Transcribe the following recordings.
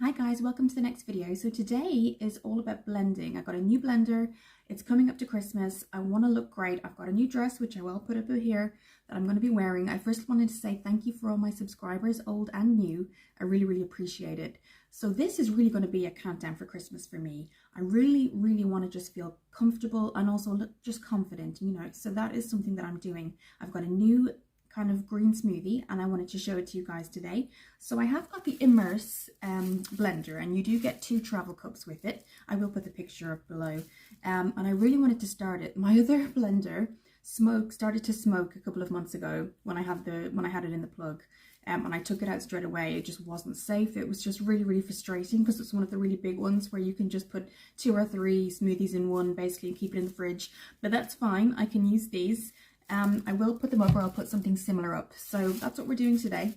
Hi guys, welcome to the next video. So today is all about blending. I got a new blender. It's coming up to Christmas. I want to look great. I've got a new dress, which I will put up here, that I'm going to be wearing. I first wanted to say thank you for all my subscribers, old and new. I really appreciate it. So this is really going to be a countdown for Christmas for me. I really want to just feel comfortable and also look just confident, you know. So that is something that I'm doing. I've got a new kind of green smoothie and I wanted to show it to you guys today. So I have got the Immerse blender, and you do get 2 travel cups with it. I will put the picture up below. And I really wanted to start it. My other blender started to smoke a couple of months ago when I had it in the plug. And I took it out straight away. It just wasn't safe. It was just really frustrating because it's one of the really big ones where you can just put 2 or 3 smoothies in one basically and keep it in the fridge. But that's fine. I can use these. I will put them up, or I'll put something similar up. So that's what we're doing today.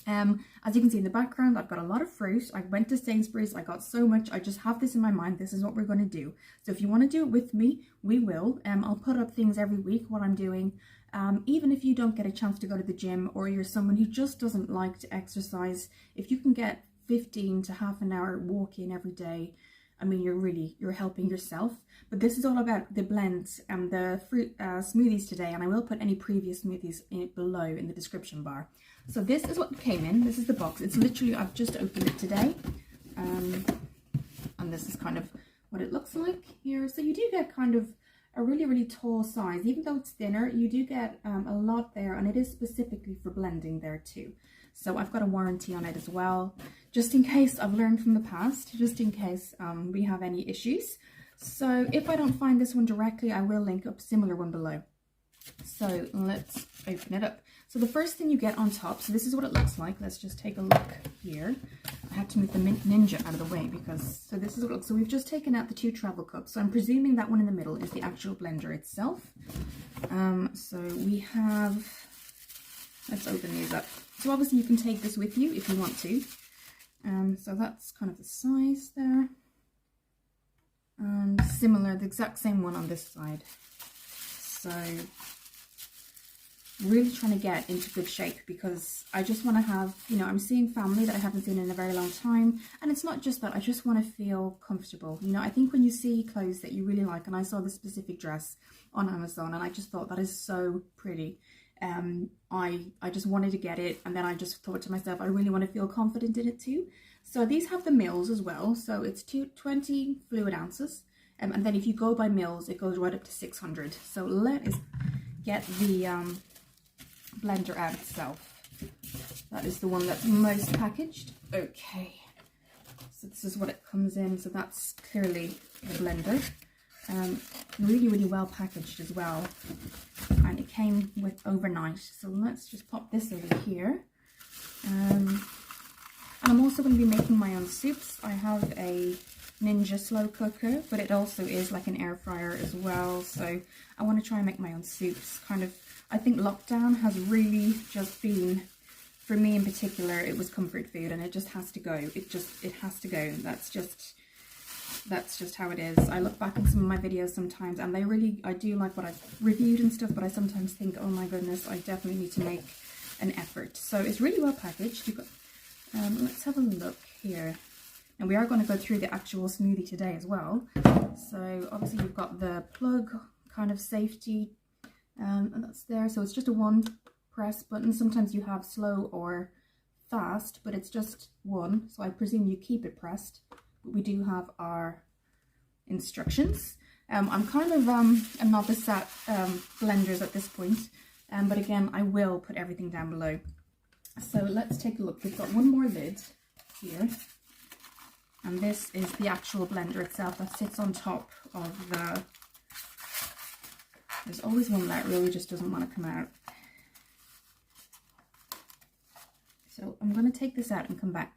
As you can see in the background, I've got a lot of fruit. I went to Sainsbury's, I got so much. I just have this in my mind. This is what we're going to do. So if you want to do it with me, we will. I'll put up things every week, what I'm doing. Even if you don't get a chance to go to the gym, or you're someone who just doesn't like to exercise, if you can get 15 to half an hour walking every day, I mean, you're helping yourself. But this is all about the blends and the fruit smoothies today, and I will put any previous smoothies below in the description bar. So this is what came in. This is the box. It's literally, I've just opened it today, and this is kind of what it looks like here. So you do get kind of a really tall size. Even though it's thinner, you do get a lot there, and it is specifically for blending there too. So I've got a warranty on it as well, just in case. I've learned from the past, just in case we have any issues. So if I don't find this one directly, I will link up a similar one below. So let's open it up. So the first thing you get on top, so this is what it looks like. Let's just take a look here. I had to move the Ninja out of the way because, so this is what it looks. So we've just taken out the 2 travel cups. So I'm presuming that one in the middle is the actual blender itself. So we have, let's open these up. So obviously you can take this with you if you want to. So that's kind of the size there. And similar, the exact same one on this side. So really trying to get into good shape because I just want to have, you know, I'm seeing family that I haven't seen in a very long time. And it's not just that, I just want to feel comfortable. You know, I think when you see clothes that you really like, and I saw this specific dress on Amazon and I just thought that is so pretty. I just wanted to get it, and then I just thought to myself, I really want to feel confident in it too. So these have the mils as well. So it's 20 fluid ounces. And then if you go by mils, it goes right up to 600. So let us get the blender out itself. That is the one that's most packaged. Okay. So this is what it comes in. So that's clearly the blender. Really well packaged as well, and it came with overnight. So let's just pop this over here. And I'm also going to be making my own soups. I have a Ninja slow cooker, but it also is like an air fryer as well. So I want to try and make my own soups. Kind of, I think lockdown has really just been, for me in particular, it was comfort food, and it just has to go. It has to go. That's just how it is. I look back at some of my videos sometimes, and I do like what I've reviewed and stuff, but I sometimes think, oh my goodness, I definitely need to make an effort. So it's really well packaged. You've got, let's have a look here. And we are going to go through the actual smoothie today as well. So obviously you've got the plug kind of safety, and that's there. So it's just a 1 press button. Sometimes you have slow or fast, but it's just 1. So I presume you keep it pressed. But we do have our instructions. I'm kind of a novice at blenders at this point, but again, I will put everything down below. So let's take a look. We've got one more lid here, and this is the actual blender itself that sits on top of the, there's always one that really just doesn't want to come out. So I'm going to take this out and come back.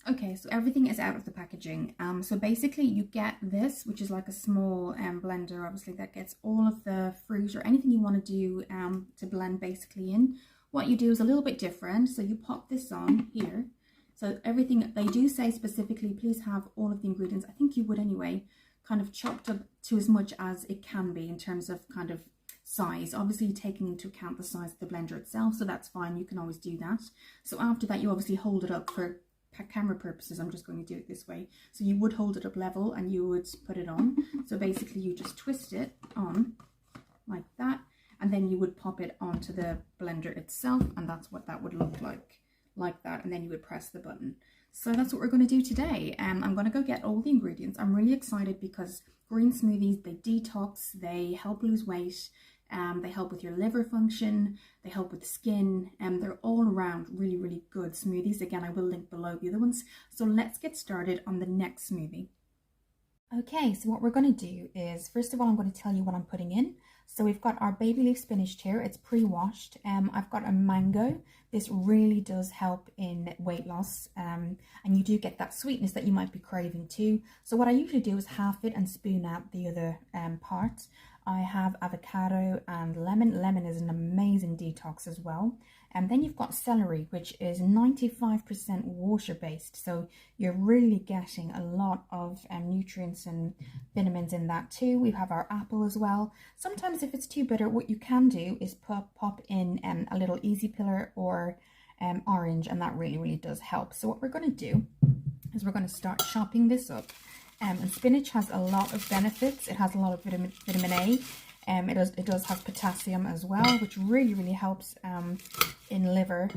Okay, so everything is out of the packaging. So basically you get this, which is like a small blender, obviously, that gets all of the fruit or anything you want to do to blend basically in. What you do is a little bit different. So you pop this on here. So everything, they do say specifically, please have all of the ingredients. I think you would anyway, kind of chopped up to as much as it can be in terms of kind of size, obviously taking into account the size of the blender itself, so that's fine, you can always do that. So after that you obviously hold it up for camera purposes, I'm just going to do it this way. So you would hold it up level and you would put it on. So basically you just twist it on like that, and then you would pop it onto the blender itself, and that's what that would look like that, and then you would press the button. So that's what we're going to do today. I'm going to go get all the ingredients. I'm really excited because green smoothies, they detox, they help lose weight, they help with your liver function, they help with skin, and they're all around really, really good smoothies. Again, I will link below the other ones. So let's get started on the next smoothie. Okay, so what we're going to do is, first of all, I'm going to tell you what I'm putting in. So we've got our baby leaf spinach here. It's pre-washed. I've got a mango. This really does help in weight loss, and you do get that sweetness that you might be craving too. So what I usually do is half it and spoon out the other part. I have avocado and lemon. Lemon is an amazing detox as well. And then you've got celery, which is 95% water-based. So you're really getting a lot of nutrients and vitamins in that too. We have our apple as well. Sometimes if it's too bitter, what you can do is pop in a little easy pillar or orange, and that really, really does help. So what we're going to do is we're going to start chopping this up. And spinach has a lot of benefits. It has a lot of vitamin A. It does have potassium as well, which really, really helps in liver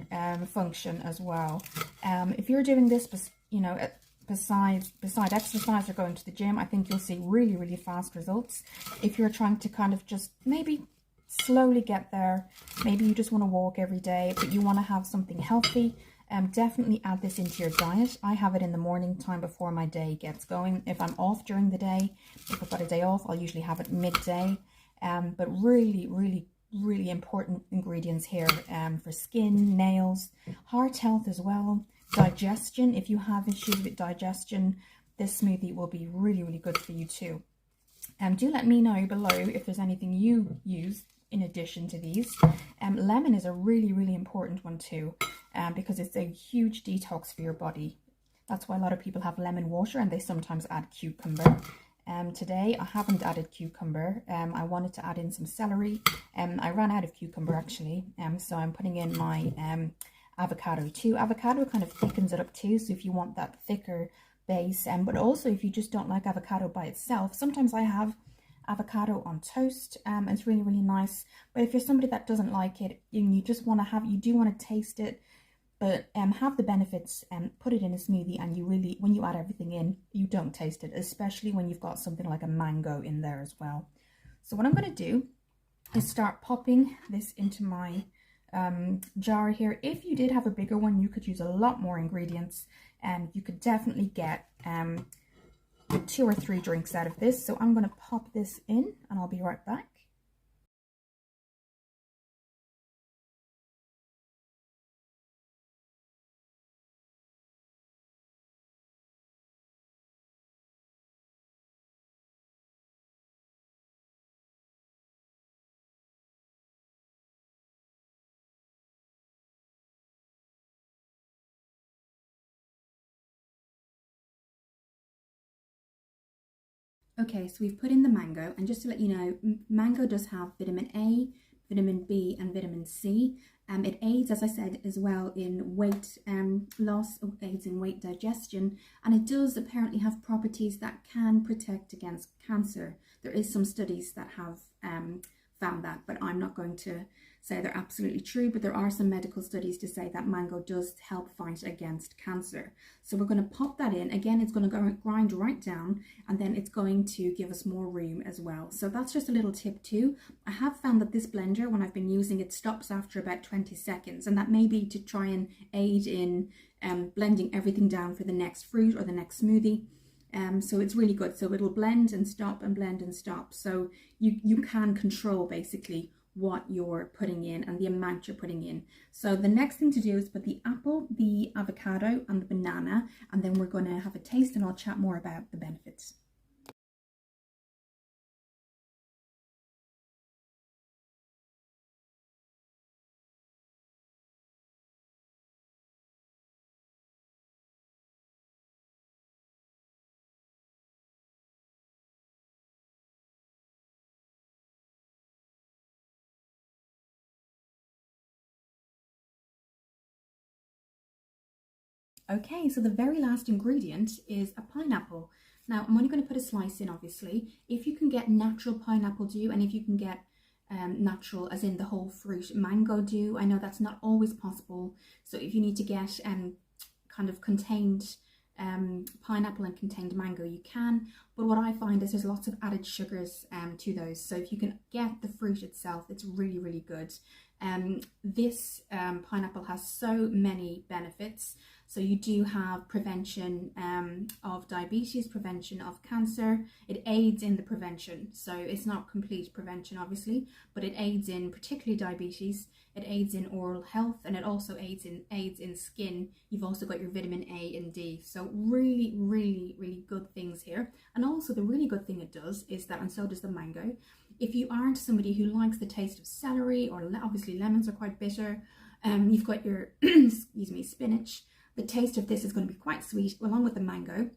function as well. If you're doing this, you know, beside exercise or going to the gym, I think you'll see really, really fast results. If you're trying to kind of just maybe slowly get there, maybe you just want to walk every day, but you want to have something healthy, definitely add this into your diet. I have it in the morning time before my day gets going. If I'm off during the day, if I've got a day off, I'll usually have it midday. But really, really, really important ingredients here for skin, nails, heart health as well, digestion. If you have issues with digestion, this smoothie will be really, really good for you too. Do let me know below if there's anything you use in addition to these. Lemon is a really, really important one too, because it's a huge detox for your body. That's why a lot of people have lemon water and they sometimes add cucumber. Today I haven't added cucumber. I wanted to add in some celery. I ran out of cucumber actually, so I'm putting in my avocado too. Avocado kind of thickens it up too, so if you want that thicker base, but also if you just don't like avocado by itself, sometimes I have avocado on toast, it's really, really nice. But if you're somebody that doesn't like it and you just want to have, you do want to taste it, but have the benefits, put it in a smoothie, and you really, when you add everything in, you don't taste it, especially when you've got something like a mango in there as well. So what I'm going to do is start popping this into my jar here. If you did have a bigger one, you could use a lot more ingredients, and you could definitely get 2 or 3 drinks out of this. So I'm going to pop this in and I'll be right back. Okay, so we've put in the mango, and just to let you know, mango does have vitamin A, vitamin B, and vitamin C. It aids, as I said, as well in weight loss, aids in weight digestion, and it does apparently have properties that can protect against cancer. There is some studies that have found that, but I'm not going to say they're absolutely true, but there are some medical studies to say that mango does help fight against cancer. So we're going to pop that in. Again, it's going to grind right down, and then it's going to give us more room as well. So that's just a little tip too. I have found that this blender, when I've been using it, stops after about 20 seconds, and that may be to try and aid in blending everything down for the next fruit or the next smoothie. So it's really good. So it'll blend and stop and blend and stop. So you can control basically what you're putting in and the amount you're putting in. So the next thing to do is put the apple, the avocado, and the banana, and then we're going to have a taste and I'll chat more about the benefits. Okay, so the very last ingredient is a pineapple. Now, I'm only going to put a slice in, obviously. If you can get natural pineapple, do, and if you can get natural, as in the whole fruit, mango, do. I know that's not always possible. So if you need to get kind of contained pineapple and contained mango, you can. But what I find is there's lots of added sugars to those. So if you can get the fruit itself, it's really, really good. This pineapple has so many benefits. So you do have prevention of diabetes, prevention of cancer. It aids in the prevention. So it's not complete prevention, obviously, but it aids in particularly diabetes. It aids in oral health, and it also aids in skin. You've also got your vitamin A and D. So really, really, really good things here. And also the really good thing it does is that, and so does the mango, if you aren't somebody who likes the taste of celery, or obviously lemons are quite bitter, you've got your, excuse me, spinach. The taste of this is going to be quite sweet along with the mango.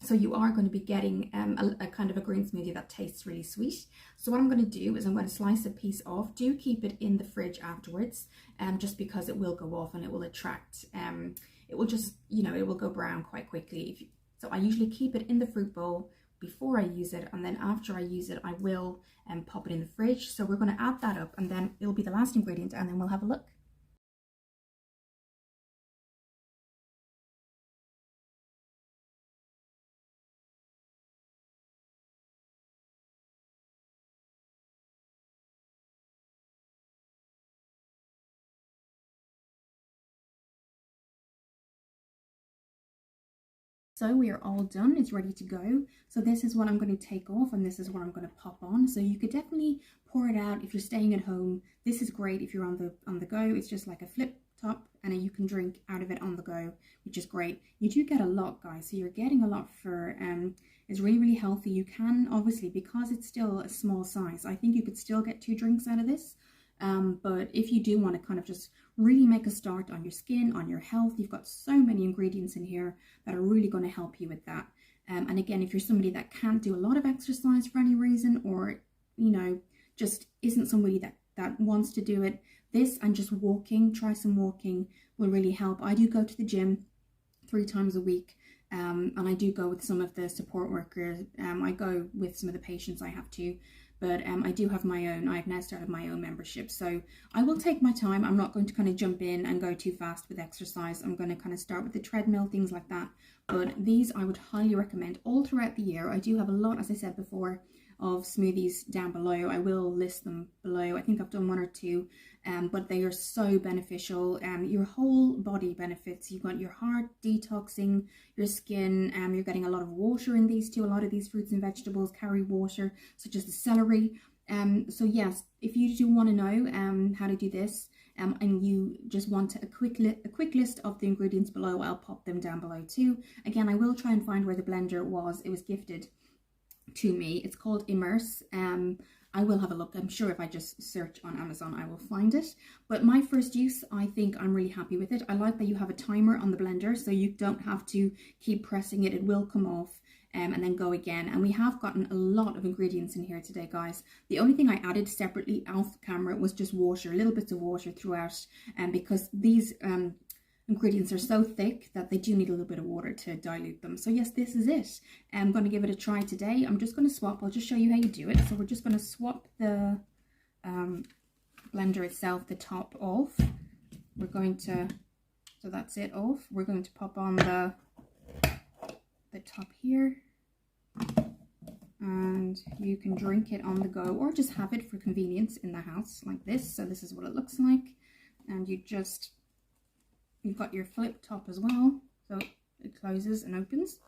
So you are going to be getting a kind of a green smoothie that tastes really sweet. So what I'm going to do is I'm going to slice a piece off. Do keep it in the fridge afterwards, just because it will go off and it will attract, it will just, you know, it will go brown quite quickly. So I usually keep it in the fruit bowl before I use it, and then after I use it, I will pop it in the fridge. So we're going to add that up, and then it'll be the last ingredient, and then we'll have a look. So we are all done, it's ready to go. So this is what I'm going to take off, and this is what I'm going to pop on. So you could definitely pour it out if you're staying at home. This is great if you're on the go. It's just like a flip top, and you can drink out of it on the go, which is great. You do get a lot, guys, so you're getting a lot for, it's really, really healthy. You can, obviously, because it's still a small size, I think you could still get 2 drinks out of this. But if you do want to kind of just really make a start on your skin, on your health, you've got so many ingredients in here that are really going to help you with that. And again, if you're somebody that can't do a lot of exercise for any reason, or, you know, just isn't somebody that wants to do it, this and just walking, try some walking, will really help. I do go to the gym 3 times a week. And I do go with some of the support workers. I go with some of the patients I have to. But I do have my own, I've now started my own membership. So I will take my time. I'm not going to kind of jump in and go too fast with exercise. I'm going to kind of start with the treadmill, things like that. But these I would highly recommend all throughout the year. I do have a lot, as I said before, of smoothies down below. I will list them below. I think I've done 1 or 2, but they are so beneficial. Your whole body benefits. You've got your heart detoxing, your skin, you're getting a lot of water in these too. A lot of these fruits and vegetables carry water, such as the celery. So yes, if you do want to know how to do this, and you just want a quick list of the ingredients below, I'll pop them down below too. Again, I will try and find where the blender was. It was gifted to me. It's called Immerse. I will have a look. I'm sure if I just search on Amazon, I will find it. But my first use, I think I'm really happy with it. I like that you have a timer on the blender, so you don't have to keep pressing it. It will come off and then go again. And we have gotten a lot of ingredients in here today, guys. The only thing I added separately off camera was just water, little bits of water throughout, because these ingredients are so thick that they do need a little bit of water to dilute them. So yes, this is it. I'm going to give it a try today. I'm just going to swap. I'll just show you how you do it. So we're just going to swap the blender itself, the top off. We're going to, so that's it off. We're going to pop on the top here. And you can drink it on the go, or just have it for convenience in the house like this. So this is what it looks like. And you've got your flip top as well, so it closes and opens,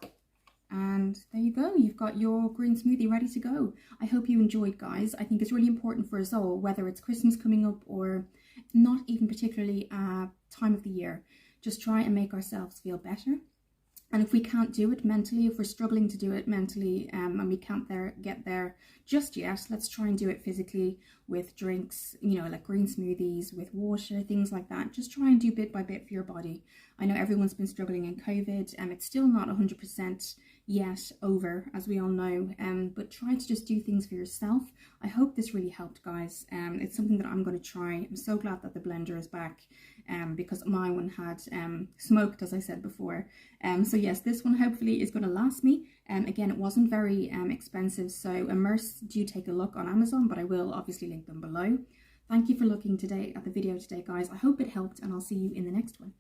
and there you go. You've got your green smoothie ready to go. I hope you enjoyed, guys. I think it's really important for us all, whether it's Christmas coming up or not even particularly time of the year. Just try and make ourselves feel better. And if we can't do it mentally, if we're struggling to do it mentally and we can't get there just yet, let's try and do it physically with drinks, you know, like green smoothies, with water, things like that. Just try and do bit by bit for your body. I know everyone's been struggling in COVID, and it's still not 100%, yet over, as we all know, but try to just do things for yourself. I hope this really helped, guys. It's something that I'm going to try. I'm so glad that the blender is back, because my one had smoked, as I said before. So yes, this one hopefully is going to last me. Again, it wasn't very expensive, so Immerse, do take a look on Amazon, but I will obviously link them below. Thank you for looking today at the video today, guys. I hope it helped, and I'll see you in the next one.